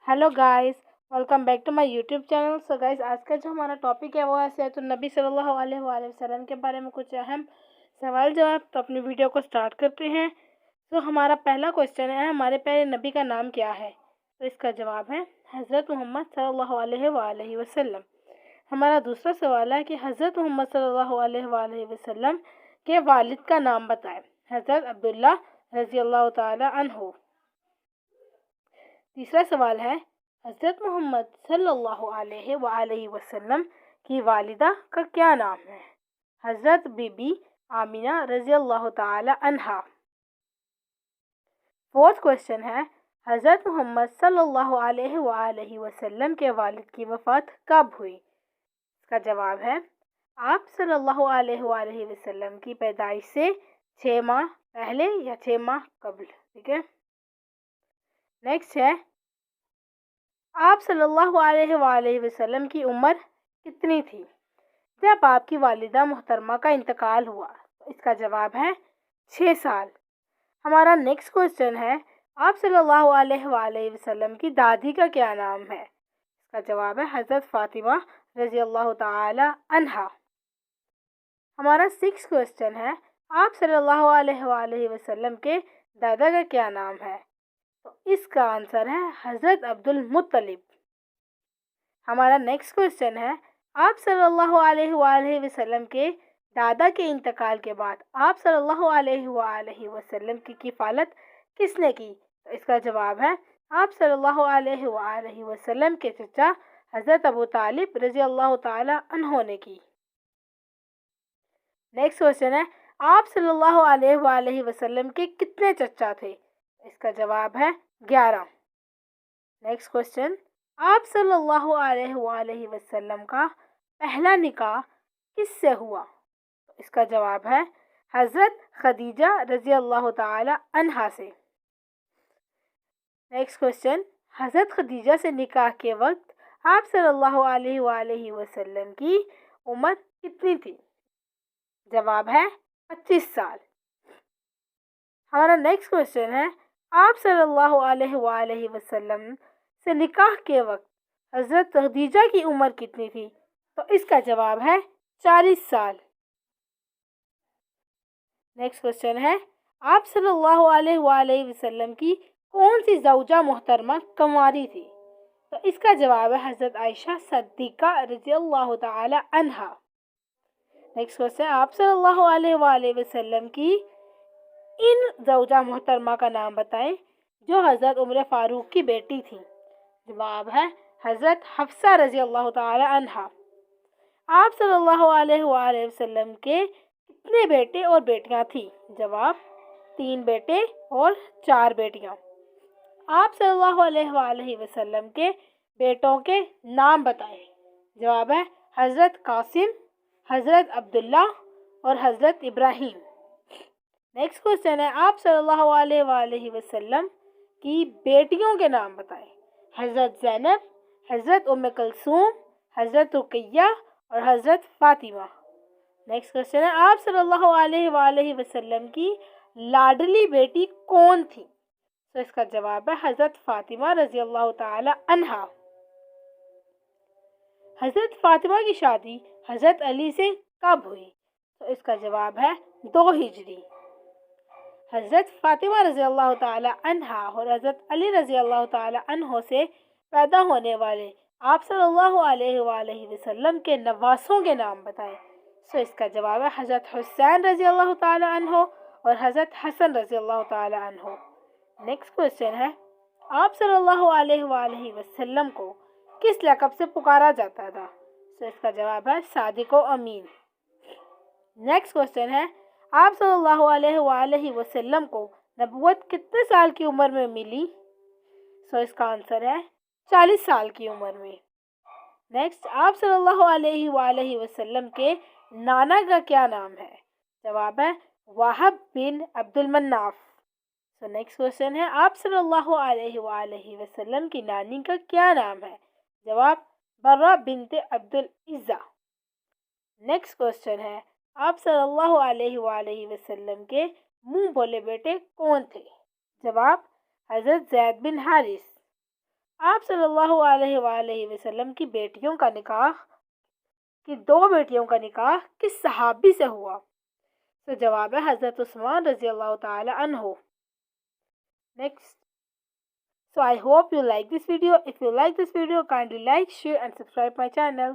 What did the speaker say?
Hello guys, welcome back to my YouTube channel. So guys, आज का जो हमारा टॉपिक है वो है सिरातुन-नबी सल्लल्लाहु अलैहि वसल्लम के बारे में कुछ अहम सवाल जवाब। तो अपनी वीडियो को स्टार्ट करते हैं। तो हमारा पहला क्वेश्चन है, हमारे प्यारे नबी का नाम क्या है? तो इसका जवाब है हज़रत मोहम्मद सल्लल्लाहु अलैहि वसल्लम। हमारा दूसरा सवाल है कि हज़रत मोहम्मद सल्लल्लाहु अलैहि वसल्लम के वालिद का नाम बताएं। हज़रत अब्दुल्ला रज़ी अल्लाह ताला अन्हु। तीसरा सवाल है, हज़रत मोहम्मद सल्लल्लाहु अलैहि वसल्लम की वालिदा का क्या नाम है? हज़रत बीबी आमिना रज़ी अल्लाह ताला अन्हा। फोर्थ क्वेश्चन है, हज़रत मोहम्मद सल्लल्लाहु अलैहि वसल्लम के वालिद की वफ़ात कब हुई? इसका जवाब है आप सल्लल्लाहु अलैहि वसल्लम की पैदाइश से 6 माह पहले या 6 माह कबल। ठीक है। नेक्स्ट है, आप सल्लल्लाहु अलैहि वसल्लम की उम्र कितनी थी जब आपकी वालिदा मोहतरमा का इंतकाल हुआ? इसका जवाब है 6 साल। हमारा नेक्स्ट क्वेश्चन है, आप सल्लल्लाहु अलैहि वसल्लम की दादी का क्या नाम है? इसका जवाब है हज़रत फ़ातिमा रज़ी अल्लाह ताला अन्हा। हमारा 6 क्वेश्चन है, आप सल्लल्लाहु अलैहि वसल्लम के दादा का क्या नाम है? तो इसका आंसर है हज़रत अब्दुल मुत्तलिब। हमारा नेक्स्ट क्वेश्चन है, आप सल्लल्लाहु अलैहि वसल्लम के दादा के इंतकाल के बाद आप सल्लल्लाहु अलैहि वसल्लम की किफ़ालत किसने की? तो इसका जवाब है आप सल्लल्लाहु अलैहि वसल्लम के चचा हज़रत अबू तालिब रज़ी अल्लाह ताला अन्हो ने की। नेक्स्ट क्वेश्चन है, आप सल्लल्लाहु अलैहि वसल्लम के कितने चचा थे? इसका जवाब है 11। नेक्स्ट क्वेश्चन, आप सल्लल्लाहु अलैहि वसल्लम का पहला निकाह किससे हुआ? इसका जवाब है हज़रत खदीजा रज़ी अल्लाह ताला अन्हा से। नेक्स्ट क्वेश्चन, हज़रत खदीजा से निकाह के वक्त आप सल्लल्लाहु अलैहि वसल्लम की उम्र कितनी थी? जवाब है 25 साल। हमारा नेक्स्ट क्वेश्चन है, आप सल्लल्लाहु अलैहि वसल्लम से निकाह के वक्त हज़रत खदीजा की उम्र कितनी थी? तो इसका जवाब है 40 साल। नेक्स्ट क्वेश्चन है, आप सल्लल्लाहु अलैहि वसल्लम की कौन सी ज़ौजा मोहतरमा कंवारी थी? तो इसका जवाब है हज़रत आयशा सिद्दीक़ा रज़ी अल्लाह ताला अन्हा। नेक्स्ट क्वेश्चन, आप सल्लल्लाहु अलैहि वसल्लम की इन ज़ौजा मोहतरमा का नाम बताएं जो हज़रत उमर फ़ारूक की बेटी थी। जवाब है हज़रत हफ्सा रज़ी अल्लाह ताला अन्हा। आप सल्लल्लाहु अलैहि वसल्लम के कितने बेटे और बेटियां थी? जवाब 3 बेटे और 4 बेटियां। आप सल्लल्लाहु अलैहि वसल्लम के बेटों के नाम बताएं। जवाब है हज़रत कासिम, हज़रत अब्दुल्ला और हज़रत इब्राहीम। नेक्स्ट क्वेश्चन है, आप सल्लल्लाहु अलैहि वसल्लम की बेटियों के नाम बताएं। हज़रत ज़ैनब, हज़रत उम्मे कुलसूम, हज़रत रुक़ैया और हज़रत फ़ातिमा। नेक्स्ट क्वेश्चन है, आप सल्लल्लाहु अलैहि वसल्लम की लाडली बेटी कौन थी? तो इसका जवाब है हज़रत फ़ातिमा रज़ी अल्लाह ताला अन्हा। हज़रत फ़ातिमा की शादी हज़रत अली से कब हुई? तो इसका जवाब है 2 हिजरी। हज़रत फ़ातिमा रज़ी अल्लाह ताला अन्हा और हज़रत अली रज़ी अल्लाह ताला अन्हो से पैदा होने वाले आप सल्लल्लाहु अलैहि वसल्लम के नवासों के नाम बताएं। सो इसका जवाब है हज़रत हुसैन रज़ी अल्लाह ताला अन्हो और हज़रत हसन रज़ी अल्लाह ताला अन्हो। नेक्स्ट क्वेश्चन है, आप सल्लल्लाहु अलैहि वसल्लम को किस लक़ब से पुकारा जाता था? सो इसका जवाब है सादिक़ व अमीन। नेक्स्ट क्वेश्चन है, आप सल्लल्लाहु अलैहि वसल्लम को नबुव्वत कितने साल की उम्र में मिली? सो इसका आंसर है 40 साल की उम्र में। नेक्स्ट, आप सल्लल्लाहु अलैहि वसल्लम के नाना का क्या नाम है? जवाब है वाहब बिन अब्दुल मन्नाफ। सो नेक्स्ट क्वेश्चन है, आप सल्लल्लाहु अलैहि वसल्लम की नानी का क्या नाम है? जवाब बर्रा बिनते अब्दुल इज़्ज़ा। नेक्स्ट क्वेश्चन है, आप सल्लल्लाहु अलैहि वसल्लम के मुंह बोले बेटे कौन थे? जवाब हज़रत ज़ैद बिन हारिस। آپ صلی اللہ علیہ وآلہ وسلم کی بیٹیوں کا نکاح کی 2 بیٹیوں کا نکاح کس صحابی سے ہوا؟ تو جواب ہے حضرت عثمان رضی اللہ تعالی عنہ. Next. So I hope you like this video. If you like this video, kindly like, share and subscribe my channel.